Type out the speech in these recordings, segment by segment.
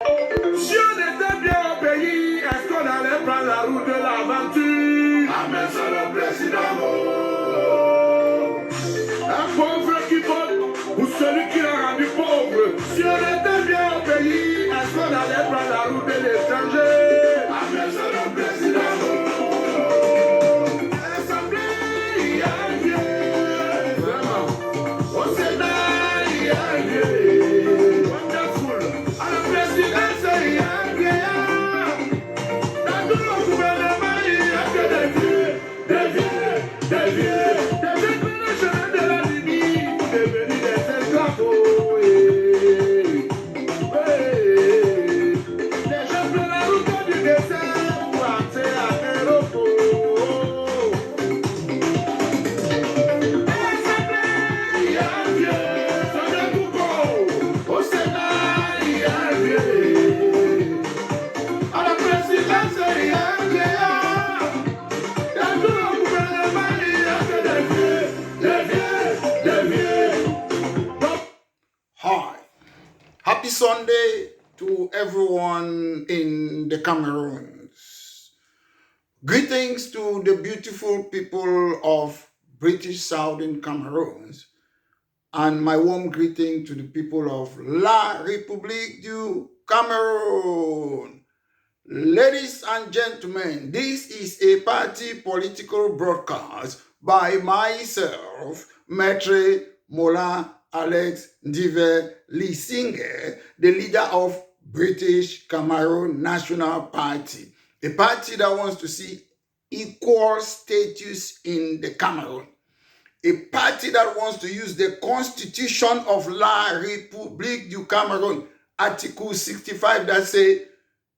Si on était bien au pays, est-ce qu'on allait prendre la route de l'aventure? Ah, mais c'est le président. Un pauvre qui vote ou celui qui l'a rendu pauvre. Si on était bien au pays, est-ce qu'on allait prendre la route de l'étranger? Ah, mais c'est le président. À l'Assemblée, il y a un vieux. Vraiment. Au Sénat, il y a un vieux. Wonderful. À la présidence, il y a un vieillard. Dans tout le gouvernement, il n'y a que des vieux. Des vieux, des vieux. Des vieux qui ne chemin de la limite pour devenir des esclaves. Oh, les gens prennent la route du désert pour entrer à l'Europe. Hi, happy Sunday to everyone in the Cameroons. Greetings to the beautiful people of British Southern Cameroons, and my warm greeting to the people of La République du Cameroon. Ladies and gentlemen, this is a party political broadcast by myself, Mettre Mola Alex Dive Lisinge, the leader of British Cameroon National Party, a party that wants to see equal status in the Cameroon, a party that wants to use the constitution of La République du Cameroon, Article 65, that say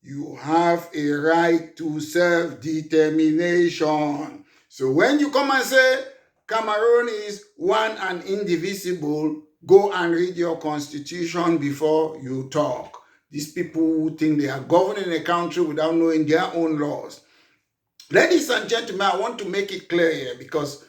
you have a right to self-determination. So when you come and say Cameroon is one and indivisible, go and read your constitution before you talk. These people who think they are governing a country without knowing their own laws. Ladies and gentlemen, I want to make it clear here because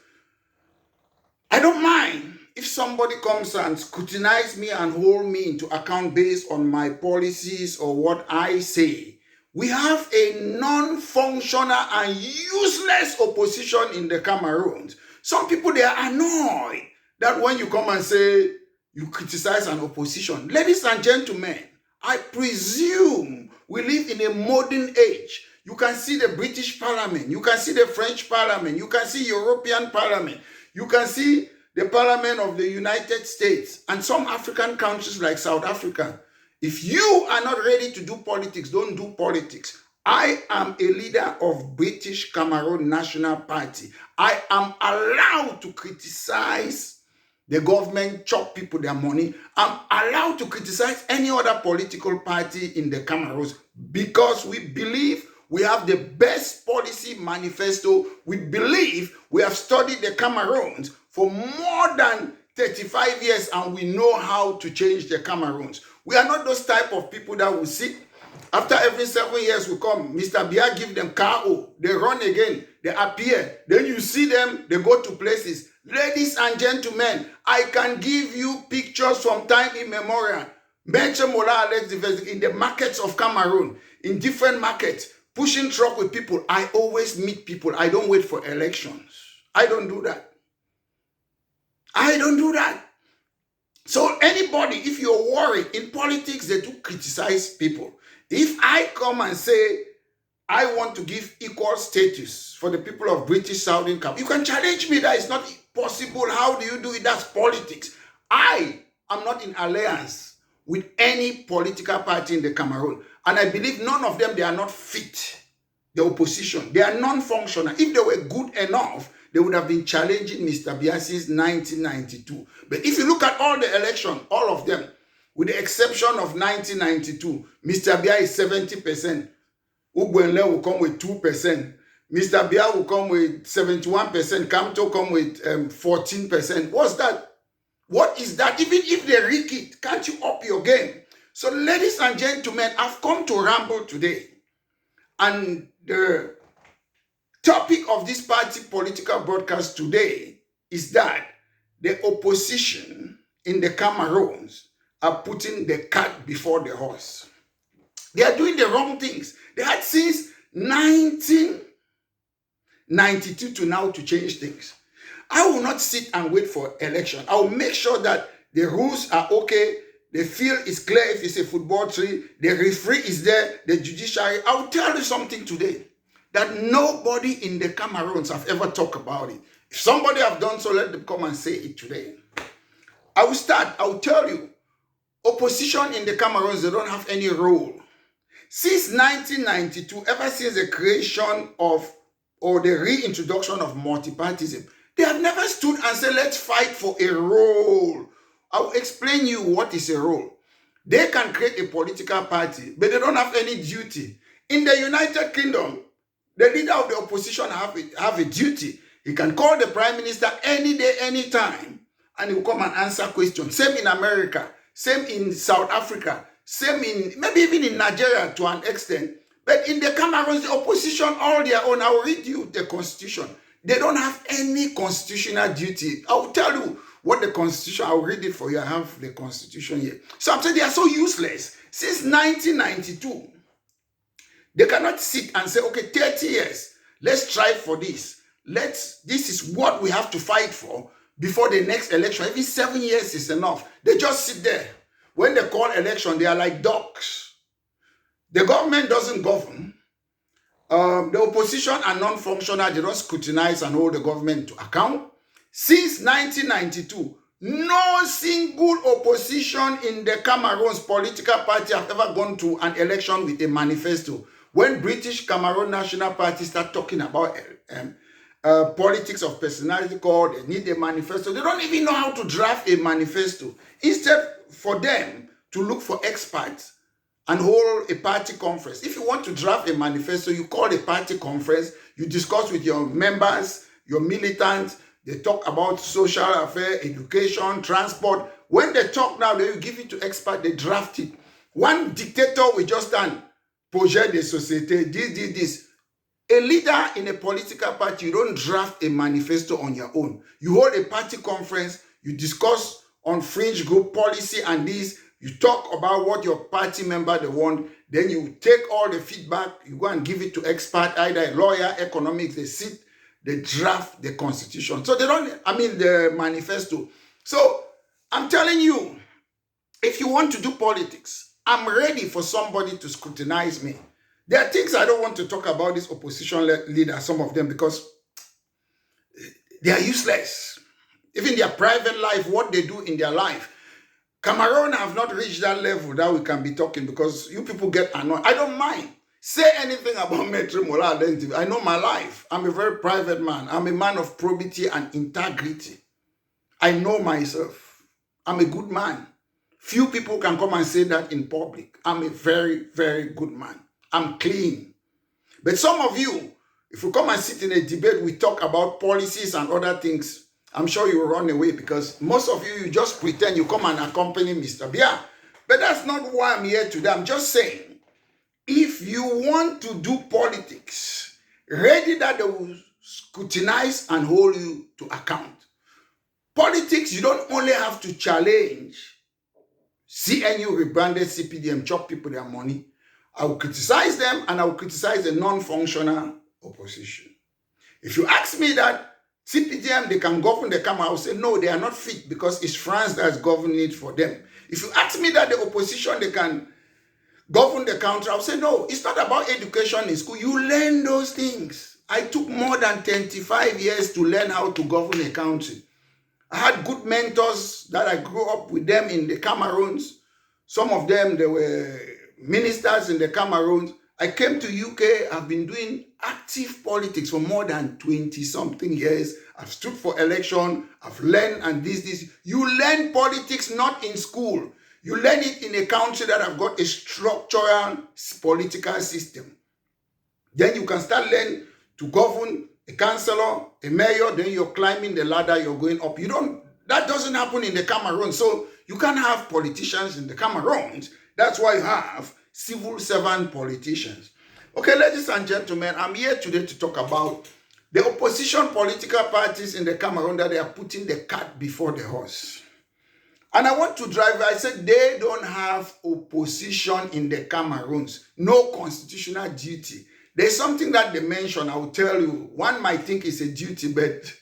I don't mind if somebody comes and scrutinize me and hold me into account based on my policies or what I say. We have a non-functional and useless opposition in the Cameroons. Some people, they are annoyed that when you come and say you criticize an opposition. Ladies and gentlemen, I presume we live in a modern age. You can see the British Parliament. You can see the French Parliament. You can see European Parliament. You can see the Parliament of the United States and some African countries like South Africa. If you are not ready to do politics, don't do politics. I am a leader of British Cameroon National Party. I am allowed to criticize the government, chop people their money. I'm allowed to criticize any other political party in the Cameroons because we believe we have the best policy manifesto. We believe we have studied the Cameroons for more than 35 years and we know how to change the Cameroons. We are not those type of people that will sit. After every 7 years we come, Mr. Bia give them KO, they run again, they appear. Then you see them, they go to places. Ladies and gentlemen, I can give you pictures from time immemorial. Mention Mola Alex in the markets of Cameroon, in different markets, pushing truck with people. I always meet people. I don't wait for elections. I don't do that. I don't do that. So anybody, if you're worried, in politics, they do criticize people. If I come and say, I want to give equal status for the people of British Southern Cameroon, you can challenge me that it's not possible. How do you do it? That's politics. I am not in alliance with any political party in the Cameroon. And I believe none of them, they are not fit. The opposition, they are non-functional. If they were good enough, they would have been challenging Mr. Bia since 1992. But if you look at all the elections, all of them, with the exception of 1992, Mr. Bia is 70%. Ugwenle will come with 2%. Mr. Bia will come with 71%. Kamto come with 14%. What's that? What is that? Even if they rig it, can't you up your game? So ladies and gentlemen, I've come to ramble today. And the topic of this party political broadcast today is that the opposition in the Cameroons are putting the cart before the horse. They are doing the wrong things. They had since 1992 to now to change things. I will not sit and wait for election. I will make sure that the rules are okay, the field is clear if it's a football tree, the referee is there, the judiciary. I will tell you something today that nobody in the Cameroons have ever talked about it. If somebody have done so, let them come and say it today. I will tell you, opposition in the Cameroons, they don't have any role. Since 1992, ever since the creation of or the reintroduction of multipartism, they have never stood and said, let's fight for a role. I will explain you what is a role. They can create a political party, but they don't have any duty. In the United Kingdom, the leader of the opposition have a duty. He can call the prime minister any day, any time, and he will come and answer questions. Same in America, same in South Africa, same in, maybe even in Nigeria to an extent. But in the Cameroons, the opposition, all their own, I will read you the constitution. They don't have any constitutional duty. I will tell you what the constitution, I will read it for you. I have the constitution here. So I'm saying they are so useless. Since 1992, they cannot sit and say, okay, 30 years, let's strive for this. This is what we have to fight for before the next election. Even 7 years is enough. They just sit there. When they call election, they are like dogs. The government doesn't govern. The opposition are non-functional. They don't scrutinize and hold the government to account. Since 1992, no single opposition in the Cameroon's political party have ever gone to an election with a manifesto. When British Cameroon National Party start talking about politics of personality called, they need a manifesto. They don't even know how to draft a manifesto. Instead, for them to look for experts and hold a party conference. If you want to draft a manifesto, you call a party conference, you discuss with your members, your militants, they talk about social affairs, education, transport. When they talk now, they will give it to experts, they draft it. One dictator will just stand, projet de société, this. A leader in a political party, you don't draft a manifesto on your own. You hold a party conference, you discuss on fringe group policy and this, you talk about what your party member they want, then you take all the feedback, you go and give it to expert, either a lawyer, economics, they sit, they draft the constitution. So they don't, the manifesto. So I'm telling you, if you want to do politics, I'm ready for somebody to scrutinize me. There are things I don't want to talk about this opposition leader, some of them, because they are useless. Even their private life, what they do in their life. Cameroon have not reached that level that we can be talking, because you people get annoyed. I don't mind. Say anything about mettre, I know my life. I'm a very private man. I'm a man of probity and integrity. I know myself. I'm a good man. Few people can come and say that in public. I'm a very, very good man. I'm clean. But some of you, if you come and sit in a debate, we talk about policies and other things, I'm sure you will run away, because most of you just pretend you come and accompany Mr. Bia. But that's not why I'm here today. I'm just saying, if you want to do politics, ready that they will scrutinize and hold you to account. Politics, you don't only have to challenge CNU rebranded CPDM, chop people their money. I will criticize them, and I will criticize the non-functional opposition. If you ask me that CPDM, they can govern the Cameroon, I will say, no, they are not fit, because it's France that's governing it for them. If you ask me that the opposition, they can govern the country, I will say, no, it's not about education in school. You learn those things. I took more than 25 years to learn how to govern a country. I had good mentors that I grew up with them in the Cameroons. Some of them, they were ministers in the Cameroons. I came to UK, I've been doing active politics for more than 20-something years. I've stood for election, I've learned and this. You learn politics not in school. You learn it in a country that have got a structural political system. Then you can start learning to govern a councillor, a mayor, then you're climbing the ladder, you're going up. That doesn't happen in the Cameroon. So you can't have politicians in the Cameroons. That's why you have civil servant politicians. Okay, ladies and gentlemen, I'm here today to talk about the opposition political parties in the Cameroon that they are putting the cart before the horse. And I want to drive, I said they don't have opposition in the Cameroons, no constitutional duty. There's something that they mention, I will tell you. One might think it's a duty, but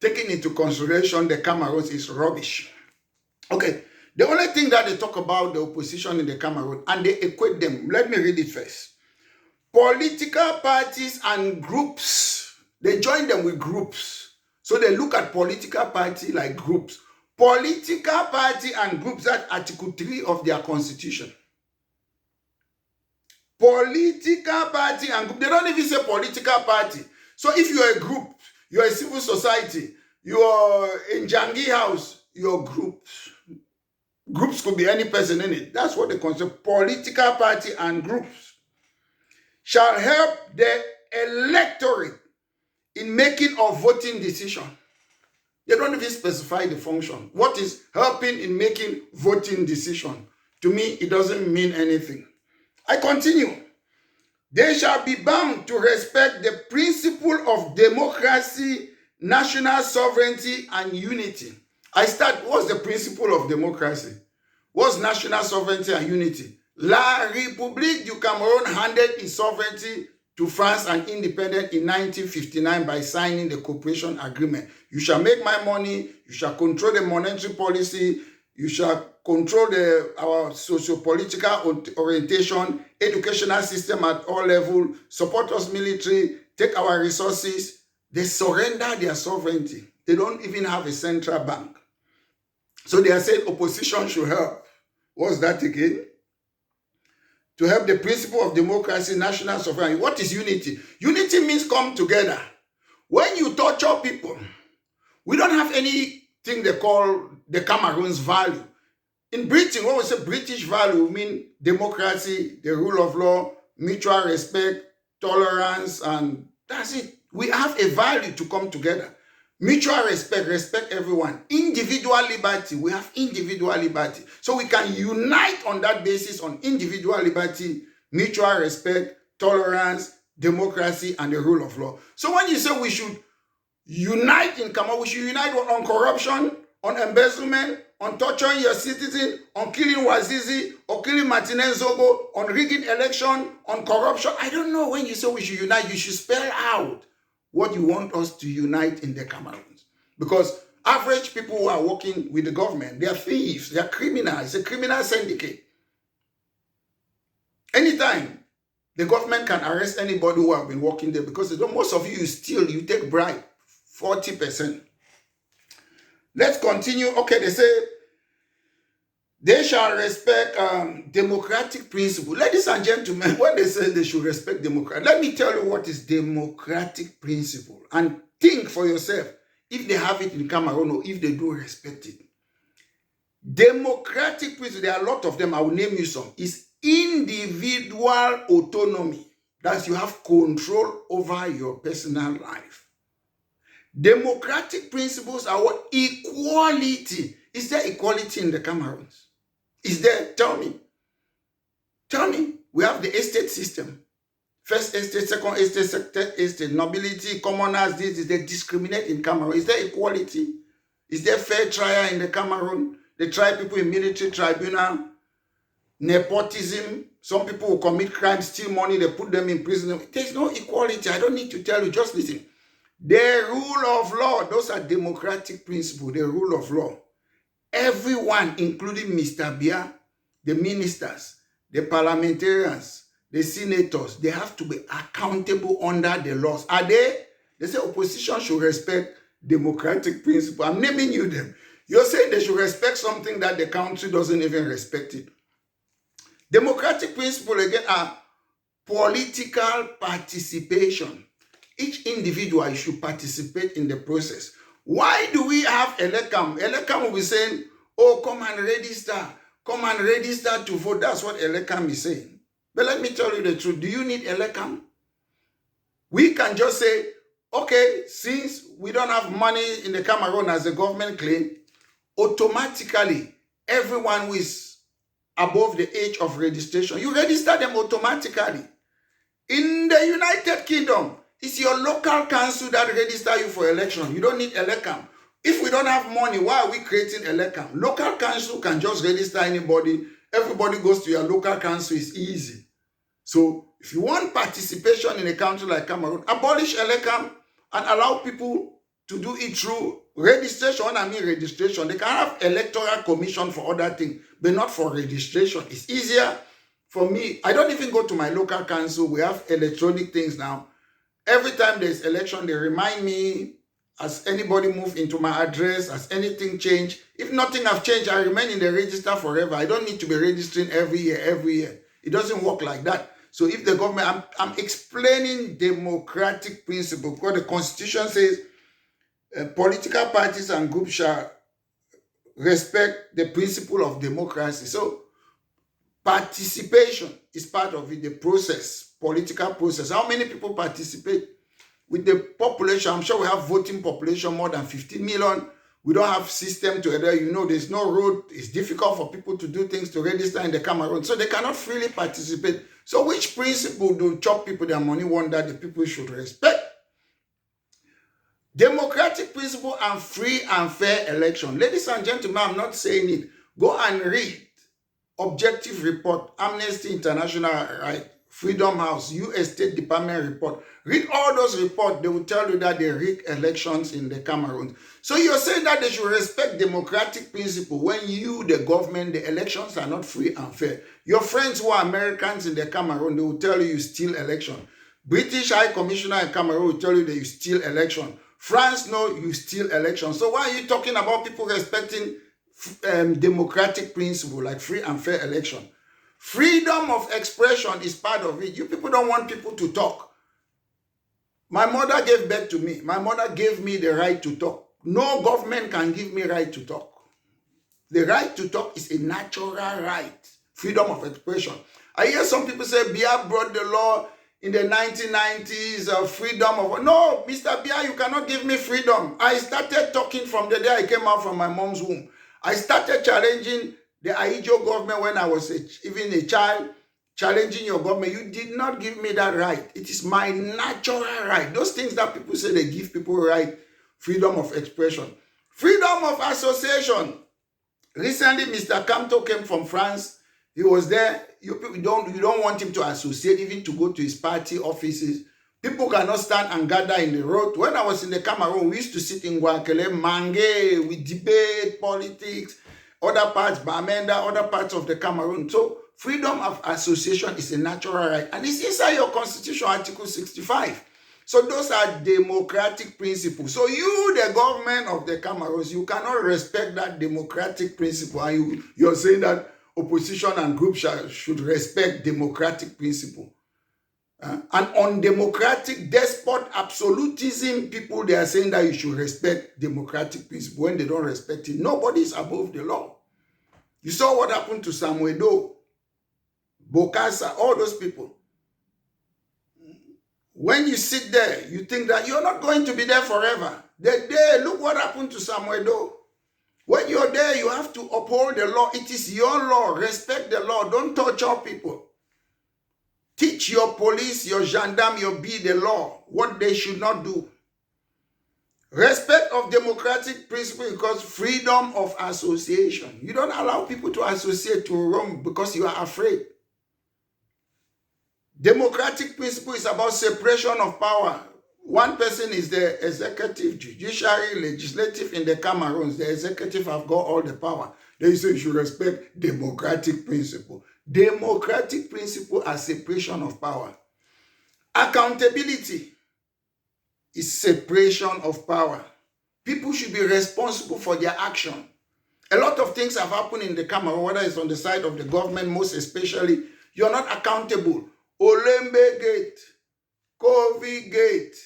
taking into consideration the Cameroons is rubbish. Okay, the only thing that they talk about the opposition in the Cameroon, and they equate them. Let me read it first. Political parties and groups, they join them with groups. So they look at political party like groups. Political party and groups, that's Article 3 of their constitution. Political party and group, they don't even say political party. So if you're a group, you're a civil society, you're in Jangi House, you're groups. Groups could be any person in it. That's what they consider political party and groups. Shall help the electorate in making or voting decision. They don't even specify the function. What is helping in making voting decision? To me, it doesn't mean anything. I continue. They shall be bound to respect the principle of democracy, national sovereignty, and unity. I start, what's the principle of democracy? What's national sovereignty and unity? La République du Cameroun handed its sovereignty to France and independent in 1959 by signing the cooperation agreement. You shall make my money, you shall control the monetary policy, you shall control our socio-political orientation, educational system at all levels, support us military, take our resources. They surrender their sovereignty. They don't even have a central bank. So they are saying opposition should help. What's that again? To help the principle of democracy, national sovereignty. What is unity? Unity means come together. When you torture people, we don't have anything they call the Cameroons value. In Britain, when we say British value, we mean democracy, the rule of law, mutual respect, tolerance, and that's it. We have a value to come together. Mutual respect, respect everyone. Individual liberty, we have individual liberty. So we can unite on that basis on individual liberty, mutual respect, tolerance, democracy, and the rule of law. So when you say we should unite in Cameroon, we should unite on corruption, on embezzlement, on torturing your citizen, on killing Wazizi, or killing Martinez Zogo, on rigging election, on corruption. I don't know. When you say we should unite, you should spell out what you want us to unite in the Cameroons. Because average people who are working with the government, they are thieves, they are criminals, it's a criminal syndicate. Anytime, the government can arrest anybody who have been working there because most of you steal, you take bribe, 40%. Let's continue. Okay, they say, they shall respect democratic principle. Ladies and gentlemen, when they say they should respect democracy, let me tell you what is democratic principle. And think for yourself, if they have it in Cameroon or if they do respect it. Democratic principle, there are a lot of them, I will name you some, is individual autonomy. That you have control over your personal life. Democratic principles are what? Equality. Is there equality in the Cameroons? Is there? Tell me. Tell me. We have the estate system. First estate, second estate, third estate, nobility, commoners, this, they discriminate in Cameroon. Is there equality? Is there fair trial in the Cameroon? They try people in military tribunal. Nepotism. Some people who commit crimes, steal money, they put them in prison. There's no equality. I don't need to tell you. Just listen. The rule of law, those are democratic principles, the rule of law. Everyone, including Mr. Bia, the ministers, the parliamentarians, the senators, they have to be accountable under the laws. Are they? They say opposition should respect democratic principles. I'm naming you them. You're saying they should respect something that the country doesn't even respect it. Democratic principles, again, are political participation. Each individual should participate in the process. Why do we have Elekam? Elekam will be saying, oh, come and register. Come and register to vote. That's what Elekam is saying. But let me tell you the truth. Do you need Elekam? We can just say, okay, since we don't have money in the Cameroon as the government claim, automatically, everyone who is above the age of registration, you register them automatically. In the United Kingdom, it's your local council that register you for election. You don't need Elekam. If we don't have money, why are we creating a LECAM? Local council can just register anybody. Everybody goes to your local council. It's easy. So if you want participation in a country like Cameroon, abolish a LECAM and allow people to do it through registration. When I mean registration, they can have electoral commission for other things, but not for registration. It's easier for me. I don't even go to my local council. We have electronic things now. Every time there's election, they remind me, has anybody moved into my address? Has anything changed? If nothing has changed, I remain in the register forever. I don't need to be registering every year. It doesn't work like that. So if the government, I'm explaining democratic principle, because the Constitution says political parties and groups shall respect the principle of democracy. So participation is part of it, the process, political process. How many people participate? With the population, I'm sure we have voting population more than 15 million. We don't have system to either, there's no road. It's difficult for people to do things, to register in the Cameroon. So they cannot freely participate. So which principle do chop people their money want that the people should respect? Democratic principle and free and fair election. Ladies and gentlemen, I'm not saying it. Go and read Objective Report, Amnesty International, right? Freedom House, US State Department report. Read all those reports. They will tell you that they rig elections in the Cameroon. So you're saying that they should respect democratic principle when you, the government, the elections are not free and fair. Your friends who are Americans in the Cameroon, they will tell you steal election. British High Commissioner in Cameroon will tell you that you steal election. France know you steal election. So why are you talking about people respecting democratic principle like free and fair election? Freedom of expression is part of it. You people don't want people to talk. My mother gave birth to me. My mother gave me the right to talk. No government can give me right to talk. The right to talk is a natural right. Freedom of expression. I hear some people say Bia brought the law in the 1990s, freedom of... No, Mr. Bia, you cannot give me freedom. I started talking from the day I came out from my mom's womb. I started challenging the Aidjo government when I was even a child, challenging your government. You did not give me that right. It is my natural right. Those things that people say they give people right, freedom of expression. Freedom of association. Recently, Mr. Camto came from France. He was there. You don't want him to associate, even to go to his party offices. People cannot stand and gather in the road. When I was in the Cameroon, we used to sit in Guakele, Mange, we debate politics, other parts, Bamenda, other parts of the Cameroon. So freedom of association is a natural right. And it's inside your Constitution, Article 65. So those are democratic principles. So you, the government of the Cameroons, you cannot respect that democratic principle. And you're saying that opposition and groups should respect democratic principle. And undemocratic, despot, absolutism people, they are saying that you should respect democratic principle. When they don't respect it, nobody is above the law. You saw what happened to Samuel Doe, Bokassa, all those people. When you sit there, you think that you're not going to be there forever. Look what happened to Samuel Doe. When you're there, you have to uphold the law. It is your law. Respect the law. Don't torture people. Teach your police, your gendarme, your the law, what they should not do. Respect of democratic principle because freedom of association. You don't allow people to associate to wrong because you are afraid. Democratic principle is about separation of power. One person is the executive, judiciary, legislative in the Cameroons. The executive have got all the power. They say you should respect democratic principle. Democratic principle as separation of power. Accountability is separation of power. People should be responsible for their action. A lot of things have happened in the Cameroon, whether it's on the side of the government, most especially, you're not accountable. Olembe Gate, Kovi Gate,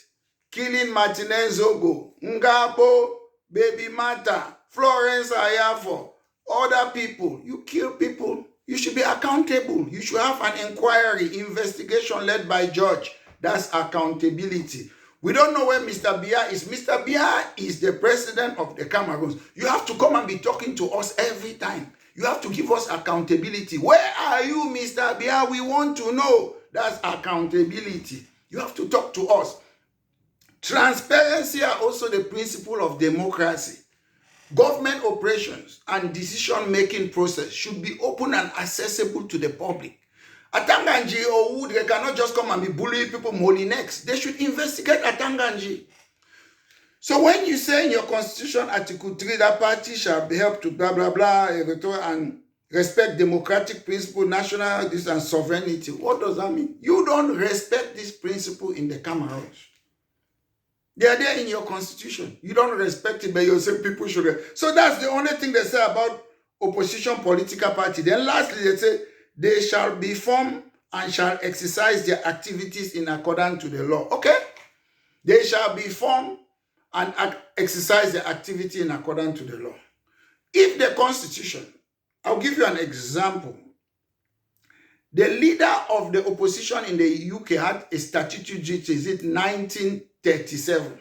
killing Martinez Zogo, Ngabo, Baby Mata, Florence Ayafo, other people. You kill people. You should be accountable. You should have an inquiry, investigation led by judge. That's accountability. We don't know where Mr. Bia is. Mr. Bia is the president of the Cameroons. You have to come and be talking to us every time. You have to give us accountability. Where are you, Mr. Bia? We want to know. That's accountability. You have to talk to us. Transparency are also the principle of democracy. Government operations and decision-making process should be open and accessible to the public. Atanganji or Wood, they cannot just come and be bullying people molly necks. They should investigate Atanganji. So when you say in your constitution, Article 3, that party shall be helped to blah, blah, blah, and respect democratic principle, national this and sovereignty, what does that mean? You don't respect this principle in the Cameroons. They are there in your constitution. You don't respect it, but you say people should. So that's the only thing they say about opposition political party. Then lastly, they say they shall be formed and shall exercise their activities in accordance to the law. Okay? They shall be formed and exercise their activity in accordance to the law. If the constitution, I'll give you an example. The leader of the opposition in the UK had a statutory duty, is it 1937?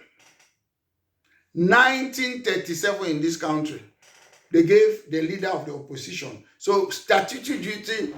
1937 in this country, they gave the leader of the opposition. So statutory duty,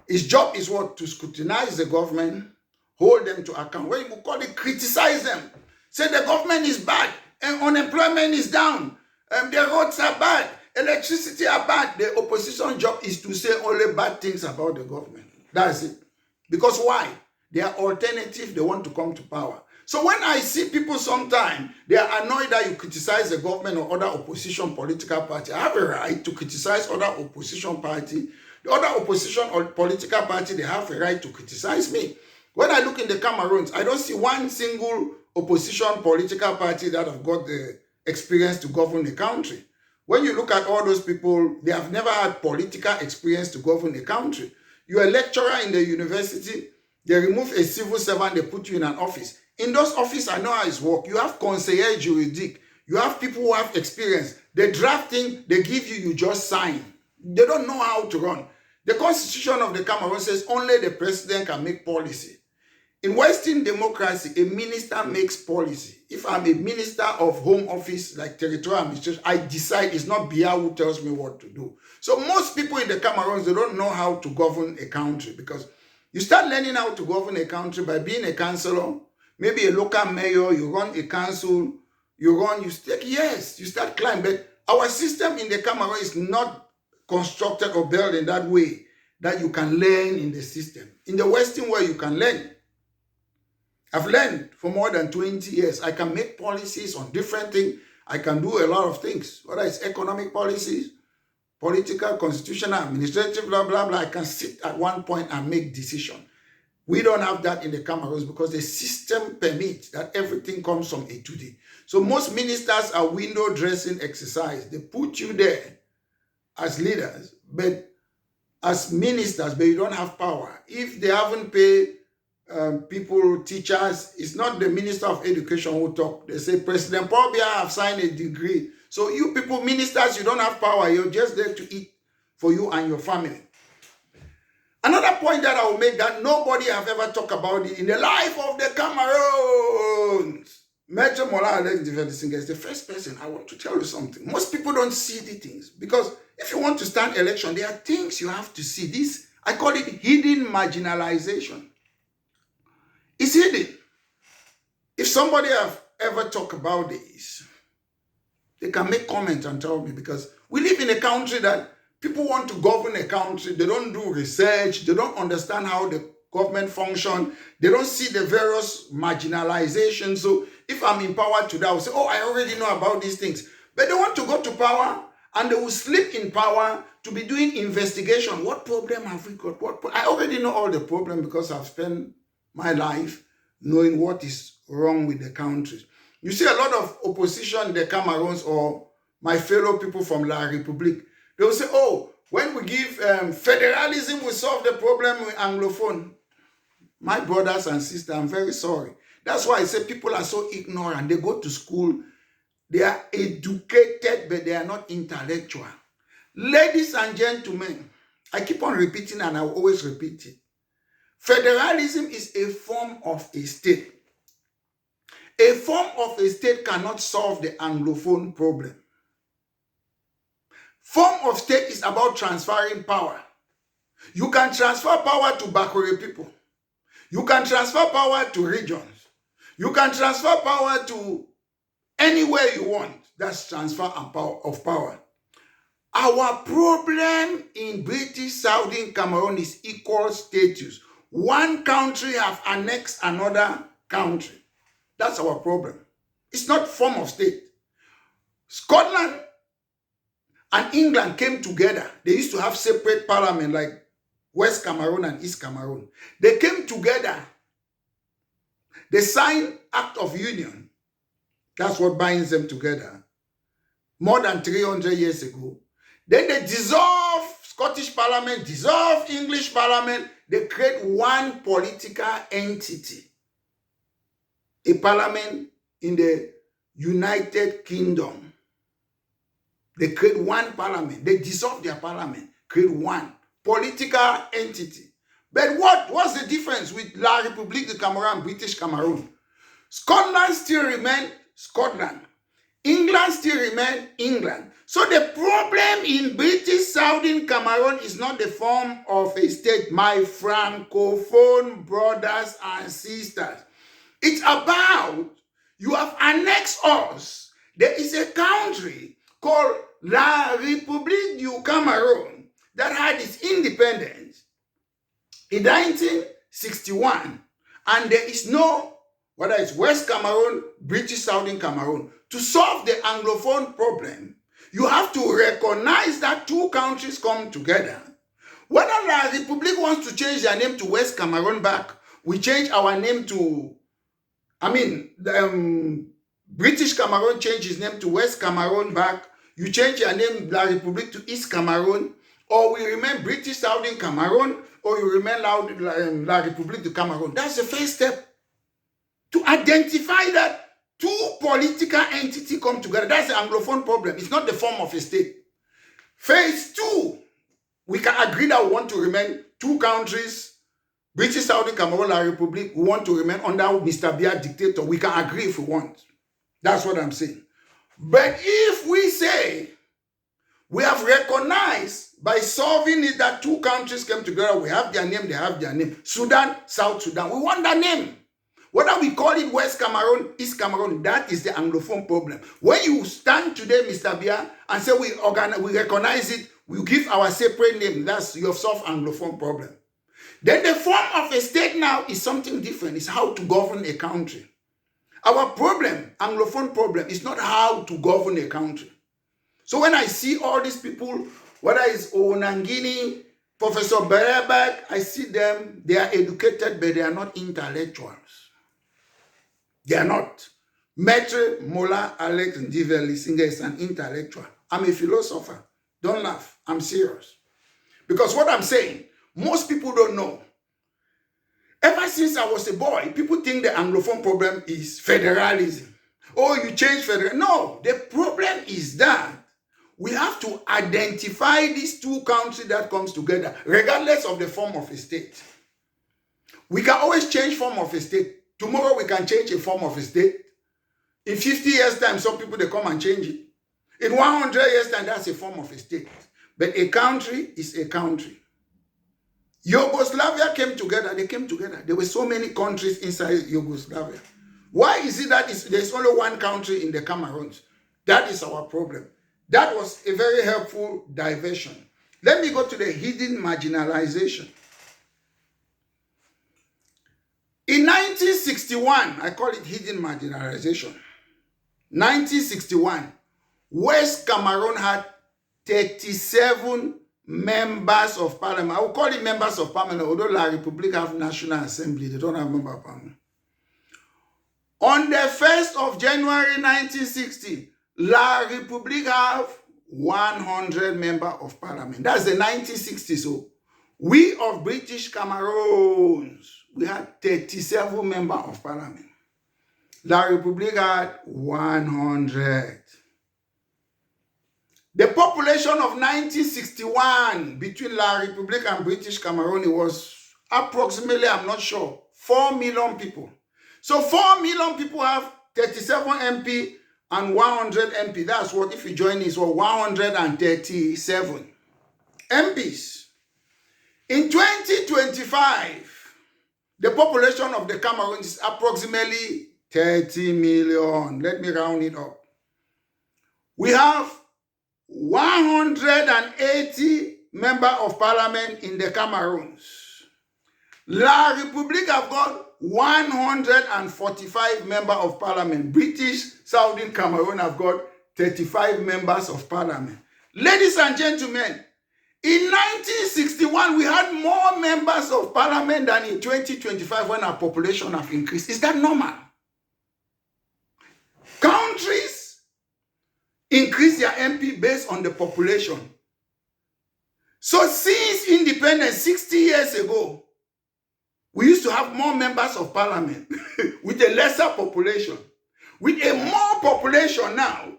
his job is what? To scrutinize the government, hold them to account. What you call it, criticize them. Say the government is bad, and unemployment is down, the roads are bad, electricity are bad. The opposition job is to say only bad things about the government. That's it. Because why? They are alternative, they want to come to power. So when I see people sometimes, they are annoyed that you criticize the government or other opposition political party. I have a right to criticize other opposition party. The other opposition or political party, they have a right to criticize me. When I look in the Cameroons, I don't see one single opposition political party that have got the experience to govern the country. When you look at all those people, they have never had political experience to govern the country. You're a lecturer in the university, they remove a civil servant, they put you in an office. In those offices, I know how it works. You have conseiller juridique. You have people who have experience. The drafting, they give you, you just sign. They don't know how to run. The constitution of the Cameroon says only the president can make policy. In Western democracy, a minister makes policy. If I'm a minister of home office, like territorial administration, I decide. It's not Bia who tells me what to do. So most people in the Cameroons, they don't know how to govern a country, because you start learning how to govern a country by being a councillor, maybe a local mayor, you run a council, you start climbing. But our system in the Cameroon is not constructed or built in that way that you can learn in the system. In the Western world, you can learn. I've learned for more than 20 years. I can make policies on different things. I can do a lot of things, whether it's economic policies, political, constitutional, administrative, blah, blah, blah. I can sit at one point and make decisions. We don't have that in the Cameroons because the system permits that everything comes from A to D. So most ministers are window dressing exercise. They put you there as leaders, but as ministers, but you don't have power. If they haven't paid people, teachers, it's not the Minister of Education who talk. They say, President Paul Biya have signed a degree. So you people, ministers, you don't have power. You're just there to eat for you and your family. Another point that I will make that nobody have ever talked about it in the life of the Cameroons. Mettre is the first person. I want to tell you something. Most people don't see the things, because if you want to stand election, there are things you have to see. This, I call it hidden marginalization. It's hidden. If somebody have ever talked about this, they can make comments and tell me, because we live in a country that people want to govern a country. They don't do research. They don't understand how the government function. They don't see the various marginalizations. So if I'm in power today, I will say, oh, I already know about these things. But they want to go to power and they will sleep in power to be doing investigation. What problem have we got? I already know all the problem because I've spent my life knowing what is wrong with the country. You see a lot of opposition in the Cameroons or my fellow people from La République. They will say, oh, when we give federalism, we solve the problem with Anglophone. My brothers and sisters, I'm very sorry. That's why I say people are so ignorant. They go to school, they are educated, but they are not intellectual. Ladies and gentlemen, I keep on repeating and I will always repeat it. Federalism is a form of a state. A form of a state cannot solve the Anglophone problem. Form of state is about transferring power. You can transfer power to Bakore people. You can transfer power to regions. You can transfer power to anywhere you want. That's transfer of power. Our problem in British Southern Cameroon is equal status. One country have annexed another country. That's our problem. It's not form of state. Scotland and England came together. They used to have separate parliament like West Cameroon and East Cameroon. They came together. They signed Act of Union. That's what binds them together. More than 300 years ago. Then they dissolve Scottish Parliament, dissolve English Parliament. They create one political entity. A parliament in the United Kingdom. They create one parliament. They dissolve their parliament, create one political entity. But what's the difference with La République de Cameroun, British Cameroon? Scotland still remain Scotland. England still remain England. So the problem in British Southern Cameroon is not the form of a state, my francophone brothers and sisters. It's about you have annexed us. There is a country called La République du Cameroun that had its independence in 1961. And there is no, whether it's West Cameroon, British Southern Cameroon. To solve the Anglophone problem, you have to recognize that two countries come together. Whether La République wants to change their name to West Cameroon back, we change our name to, British Cameroon changed his name to West Cameroon back. You change your name, La République, to East Cameroon, or we remain British Southern Cameroon, or you remain La République de Cameroon. That's the first step. To identify that two political entities come together. That's the Anglophone problem. It's not the form of a state. Phase 2, we can agree that we want to remain two countries, British Southern Cameroon, La République. We want to remain under Mr. Biya dictator. We can agree if we want. That's what I'm saying. But if we say we have recognized by solving it that two countries came together, we have their name, they have their name. Sudan, South Sudan, we want that name. Whether we call it West Cameroon, East Cameroon, that is the Anglophone problem. When you stand today, Mr. Biya, and say we recognize it, we give our separate name, that's you have solved Anglophone problem. Then the form of a state now is something different. It's how to govern a country. Our problem, Anglophone problem, is not how to govern a country. So when I see all these people, whether it's Onangini, Professor Berebek, I see them, they are educated, but they are not intellectuals. They are not. Mettre, Mola, Alex, Ndiveli Singer is an intellectual. I'm a philosopher. Don't laugh. I'm serious. Because what I'm saying, most people don't know. Ever since I was a boy, people think the Anglophone problem is federalism. Oh, you change federalism. No, the problem is that we have to identify these two countries that comes together, regardless of the form of a state. We can always change form of a state. Tomorrow we can change a form of a state. In 50 years' time, some people, they come and change it. In 100 years' time, that's a form of a state. But a country is a country. Yugoslavia came together. They came together. There were so many countries inside Yugoslavia. Why is it that there's only one country in the Cameroons? That is our problem. That was a very helpful diversion. Let me go to the hidden marginalization. In 1961, I call it hidden marginalization. 1961, West Cameroon had 37 members of parliament. I will call it members of parliament, although La République have National Assembly. They don't have member of parliament. On the 1st of January 1960, La République have 100 members of parliament. That's the 1960s. So we of British Cameroons, we had 37 members of parliament. La République had 100. The population of 1961 between La République and British Cameroon, it was approximately, I'm not sure, 4 million people. So 4 million people have 37 MP and 100 MP. That's what, if you join this, well, 137 MPs. In 2025, the population of the Cameroon is approximately 30 million. Let me round it up. We have 180 members of parliament in the Cameroons. La République have got 145 members of parliament. British Southern Cameroon have got 35 members of parliament. Ladies and gentlemen, in 1961, we had more members of parliament than in 2025 when our population have increased. Is that normal? Countries increase their MP based on the population. So since independence 60 years ago, we used to have more members of parliament with a lesser population. With a more population now,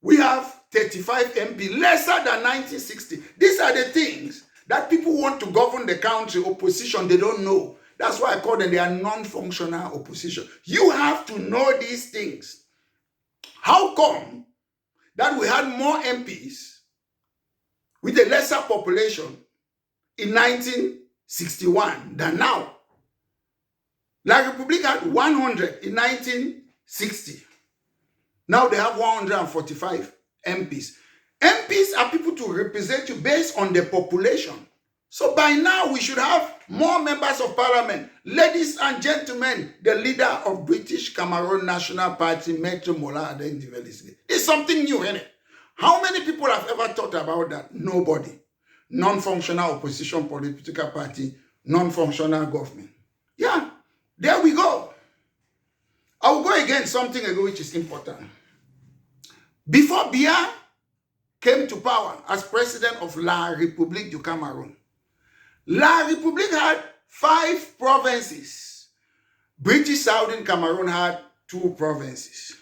we have 35 MP, lesser than 1960. These are the things that people want to govern the country, opposition, they don't know. That's why I call them, they are non-functional opposition. You have to know these things. How come that we had more MPs with a lesser population in 1961 than now? La République had 100 in 1960. Now they have 145 MPs. MPs are people to represent you based on the population. So by now we should have more members of parliament. Ladies and gentlemen, the leader of British Cameroon National Party, Mettre, it's something new, isn't it? How many people have ever thought about that? Nobody. Non-functional opposition political party, non-functional government. Yeah, there we go. I will go again, something ago which is important. Before Biya came to power as president of La République du Cameroun, La République had 5 provinces. British Southern Cameroon had 2 provinces.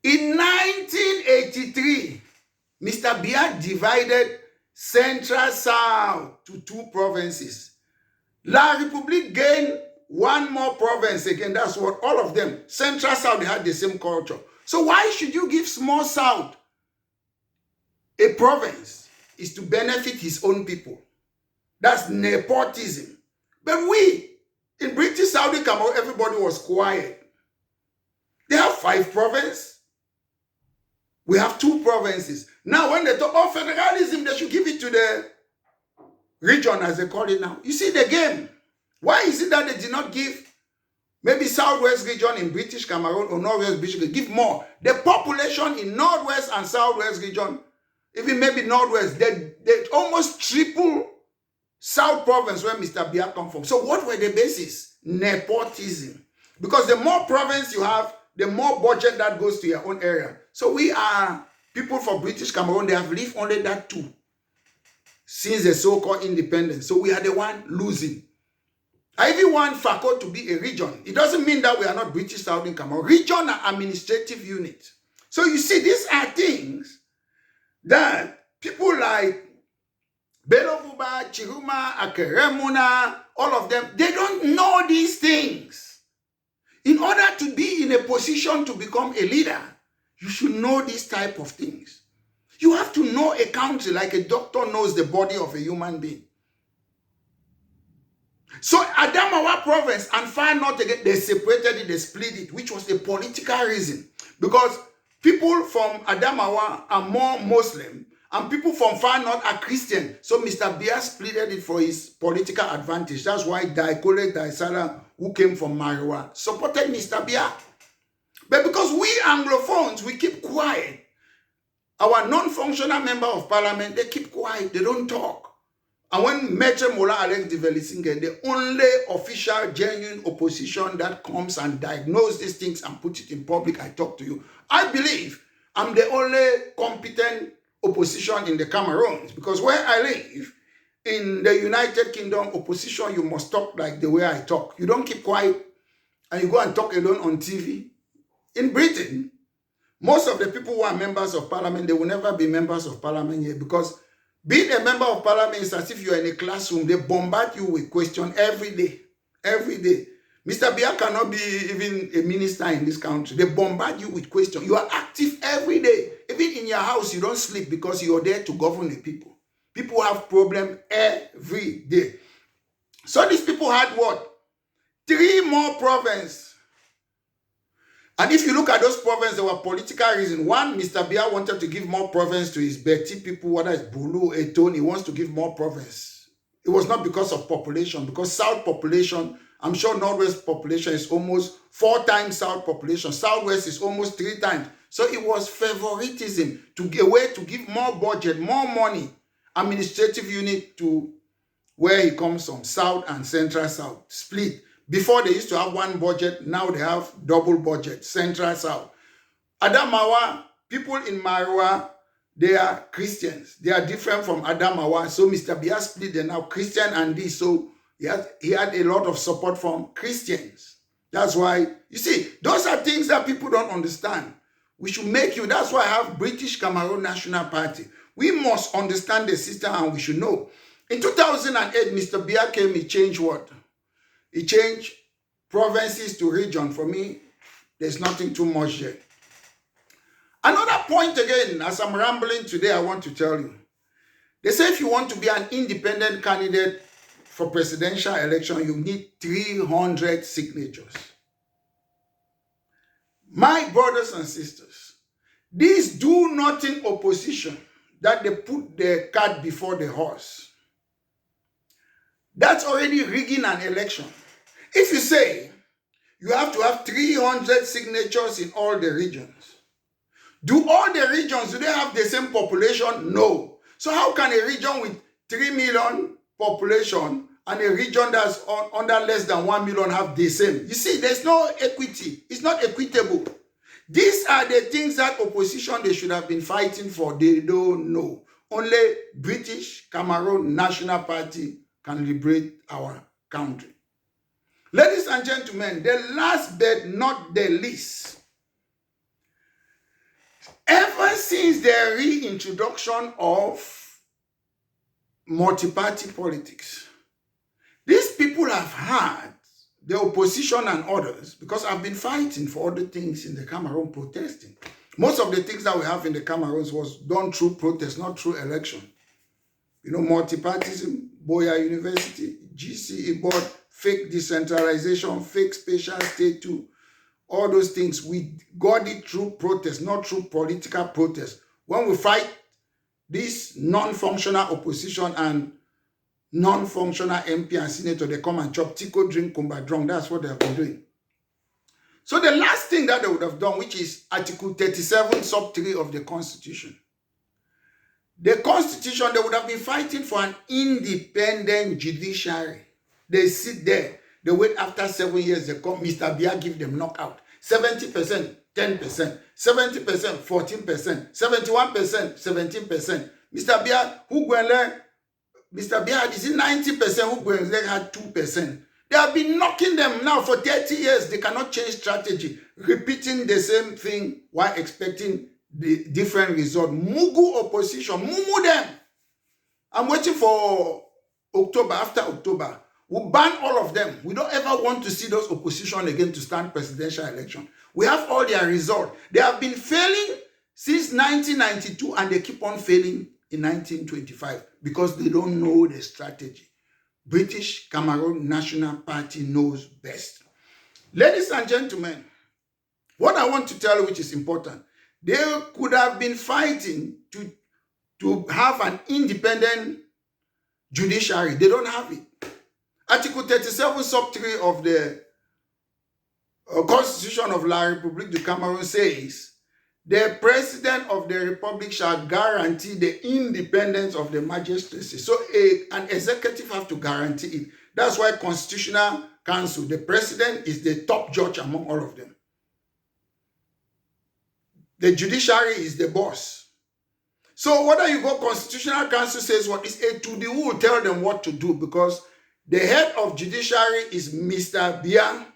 In 1983, Mr. Biya divided Central South to 2 provinces. La République gained 1 more province again. That's what all of them. Central South, they had the same culture. So why should you give small South a province? Is to benefit his own people. That's nepotism. But we, in British Southern Cameroon, everybody was quiet. They have 5 provinces. We have 2 provinces. Now, when they talk about federalism, they should give it to the region, as they call it now. You see the game. Why is it that they did not give maybe Southwest region in British Cameroon or Northwest British, give more? The population in Northwest and Southwest region, even maybe Northwest, they almost triple South province where Mr. Biya come from. So what were the basis? Nepotism. Because the more province you have, the more budget that goes to your own area. So we are people for British Cameroon, they have lived only that 2 since the so-called independence. So we are the one losing. I even want FACO to be a region. It doesn't mean that we are not British Southern Cameroon. Region are administrative unit. So you see, these are things that people like Belovuba, Chiruma, Akeremuna, all of them, they don't know these things. In order to be in a position to become a leader, you should know these type of things. You have to know a country like a doctor knows the body of a human being. So Adamawa province and Far North, they separated it, they split it, which was a political reason. Because people from Adamawa are more Muslim and people from Far North are Christian. So Mr. Biya split it for his political advantage. That's why Cela, who came from Mariwa, supported Mr. Biya. But because we Anglophones, we keep quiet. Our non-functional member of parliament, they keep quiet, they don't talk. And when Mettre the only official, genuine opposition that comes and diagnoses these things and puts it in public, I talk to you. I believe I'm the only competent opposition in the Cameroons, because where I live, in the United Kingdom, opposition, you must talk like the way I talk. You don't keep quiet and you go and talk alone on TV. In Britain, most of the people who are members of parliament, they will never be members of parliament here, because being a member of parliament is as if you're in a classroom. They bombard you with questions every day. Every day. Mr. Biya cannot be even a minister in this country. They bombard you with questions. You are active every day. Even in your house, you don't sleep because you're there to govern the people. People have problems every day. So these people had what? 3 more provinces. And if you look at those provinces, there were political reasons. One, Mr. Biya wanted to give more province to his Betty people, whether it's Bulu, Eton, he wants to give more province. It was not because of population, because South population, I'm sure Northwest population is almost 4 times South population. Southwest is almost 3 times. So it was favoritism, a way to give more budget, more money, administrative unit to where he comes from, South and Central South, split. Before they used to have one budget, now they have double budget, Central South. Adamawa, people in Marwa, they are Christians. They are different from Adamawa. So Mr. Biya split, they're now Christian and this. So he had a lot of support from Christians. That's why, you see, those are things that people don't understand. We should make you, that's why I have British Cameroon National Party. We must understand the system and we should know. In 2008, Mr. Biya came, he changed what? He changed provinces to region. For me, there's nothing too much there. Another point again, as I'm rambling today, I want to tell you. They say if you want to be an independent candidate for presidential election, you need 300 signatures. My brothers and sisters, this do nothing opposition that they put the cart before the horse, that's already rigging an election. If you say you have to have 300 signatures in all the regions, do all the regions, do they have the same population? No. So how can a region with 3 million population and a region that's under less than 1 million have the same? You see, there's no equity. It's not equitable. These are the things that opposition, they should have been fighting for. They don't know. Only British Cameroon National Party can liberate our country. Ladies and gentlemen, the last but not the least, ever since the reintroduction of multi-party politics, these people have had the opposition and others, because I've been fighting for other things in the Cameroon, protesting. Most of the things that we have in the Cameroons was done through protest, not through election. You know, multipartism, Boya University, GCE board, fake decentralization, fake special state too. All those things, we got it through protest, not through political protest. When we fight this non-functional opposition and non-functional MP and senator, they come and chop tico, drink, kumba, drunk. That's what they have been doing. So the last thing that they would have done, which is Article 37, sub 3 of the Constitution. The Constitution, they would have been fighting for an independent judiciary. They sit there, they wait after 7 years, they come, Mr. Biya give them knockout. 70%, 10%, 70%, 14%, 71%, 17%. Mr. Biya, who go and learn? Mr. Biya, is it 90% who go and learn had 2%? They have been knocking them now for 30 years. They cannot change strategy, repeating the same thing while expecting the different result. Mugu opposition, mumu them. I'm waiting for October, after October. We'll ban all of them. We don't ever want to see those opposition again to stand presidential election. We have all their results. They have been failing since 1992 and they keep on failing in 1925 because they don't know the strategy. British Cameroon National Party knows best. Ladies and gentlemen, what I want to tell you, which is important, they could have been fighting to have an independent judiciary. They don't have it. Article 37, sub 3 of the Constitution of La République du Cameroun says, the President of the Republic shall guarantee the independence of the magistracy. So an executive has to guarantee it. That's why Constitutional Council, the President is the top judge among all of them. The judiciary is the boss. So whether you go, Constitutional Council says what is a to the who will tell them what to do, because the head of judiciary is Mr. Biya.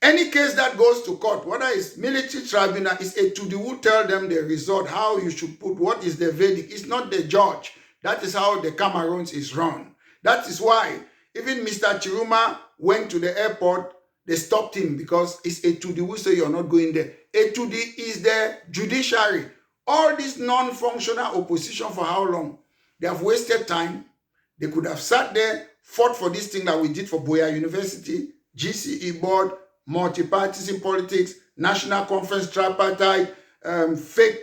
Any case that goes to court, whether it's military tribunal, is a to the who tell them the result, how you should put, what is the verdict. It's not the judge. That is how the Cameroons is run. That is why even Mr. Chiruma went to the airport, they stopped him because it's a to the who say you're not going there. A to the is the judiciary. All this non-functional opposition for how long? They have wasted time. They could have sat there, fought for this thing that we did for Boya University, GCE board, multi-parties politics, national conference tripartite, fake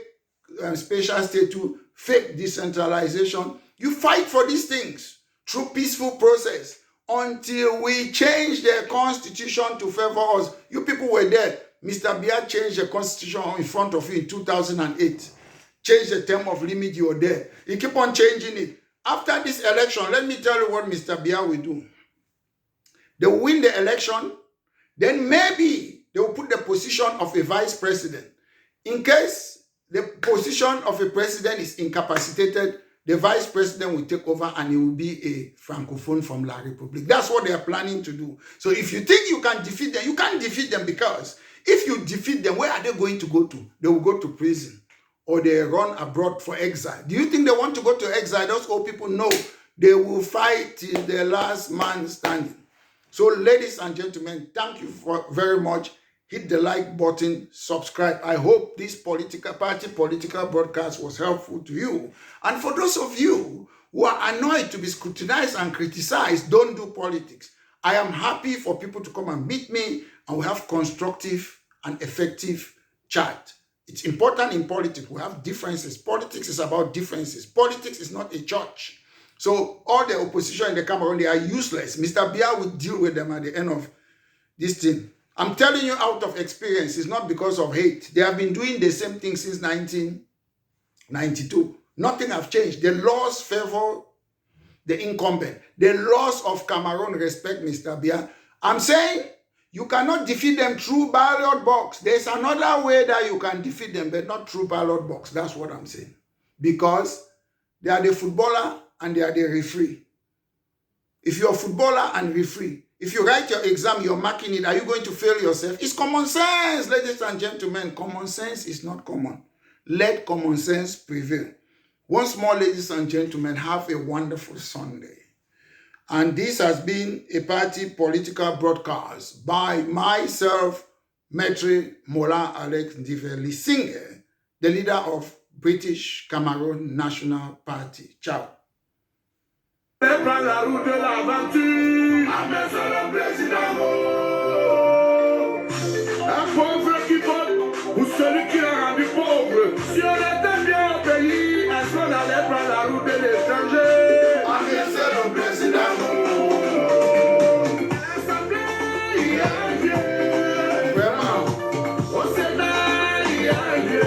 spatial status, fake decentralization. You fight for these things through peaceful process until we change the constitution to favor us. You people were there. Mr. Biya changed the constitution in front of you in 2008. Changed the term of limit, you were there. He keep on changing it. After this election, let me tell you what Mr. Biya will do. They will win the election, then maybe they will put the position of a vice president. In case the position of a president is incapacitated, the vice president will take over and he will be a francophone from La République. That's what they are planning to do. So if you think you can defeat them, you can't defeat them, because if you defeat them, where are they going to go to? They will go to prison or they run abroad for exile. Do you think they want to go to exile? Those old people know they will fight till the last man standing. So ladies and gentlemen, thank you very much. Hit the like button, subscribe. I hope this political broadcast was helpful to you. And for those of you who are annoyed to be scrutinized and criticized, don't do politics. I am happy for people to come and meet me and we have constructive and effective chat. It's important in politics. We have differences. Politics is about differences. Politics is not a church. So all the opposition in the Cameroon, they are useless. Mr. Biya will deal with them at the end of this thing. I'm telling you out of experience, it's not because of hate. They have been doing the same thing since 1992. Nothing has changed. The laws favor the incumbent. The laws of Cameroon respect Mr. Biya. I'm saying you cannot defeat them through ballot box. There's another way that you can defeat them, but not through ballot box. That's what I'm saying. Because they are the footballer and they are the referee. If you're a footballer and referee, if you write your exam, you're marking it, are you going to fail yourself? It's common sense, ladies and gentlemen. Common sense is not common. Let common sense prevail. Once more, ladies and gentlemen, have a wonderful Sunday. And this has been a party political broadcast by myself, Mettre Mola Alex Ndiveli Singer, the leader of British Cameroon National Party. Ciao. Prends la route de l'aventure, avec le président. Un pauvre qui vote, ou celui qui a rendu pauvre. Si on était bien au pays, est-ce qu'on allait prendre la route de l'étranger? Avec le président. L'Assemblée, il y a Dieu. Vraiment. Au Sénat, il y a Dieu.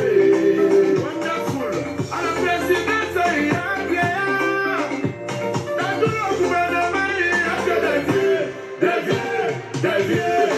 Wonderful. À la présidence, il y a Dieu. Des vieux.